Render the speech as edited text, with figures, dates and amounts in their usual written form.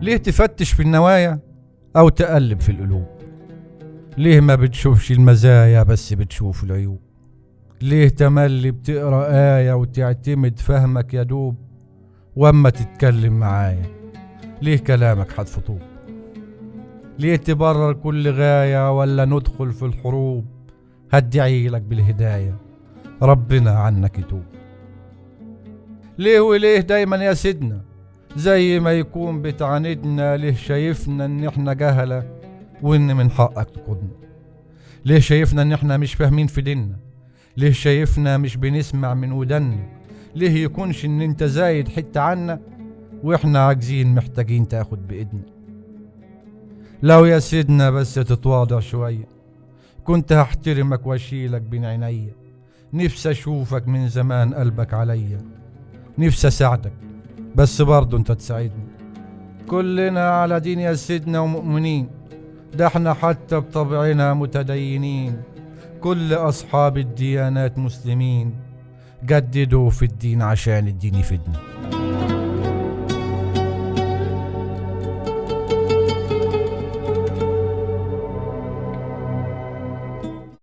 ليه تفتش في النوايا أو تقلب في القلوب؟ ليه ما بتشوفش المزايا بس بتشوف العيوب؟ ليه تملي بتقرأ آية وتعتمد فهمك يا دوب، واما تتكلم معايا ليه كلامك حتف طوب؟ ليه تبرر كل غاية ولا ندخل في الحروب؟ هدعي لك بالهداية ربنا عنك يتوب. ليه وليه دايما يا سيدنا زي ما يكون بتعاندنا؟ ليه شايفنا ان احنا جهلة وان من حقك تقودنا؟ ليه شايفنا ان احنا مش فاهمين في ديننا؟ ليه شايفنا مش بنسمع من ودنا؟ ليه يكونش ان انت زايد حتة عنا واحنا عاجزين محتاجين تاخد بايدنا؟ لو يا سيدنا بس تتواضع شوية كنت هحترمك واشيلك بين عينيا. نفسي اشوفك من زمان قلبك عليا، نفسي اساعدك بس برضو انت تساعدني. كلنا على دين يا سيدنا ومؤمنين، ده احنا حتى بطبعنا متدينين. كل اصحاب الديانات مسلمين، جددوا في الدين عشان الدين يفيدنا.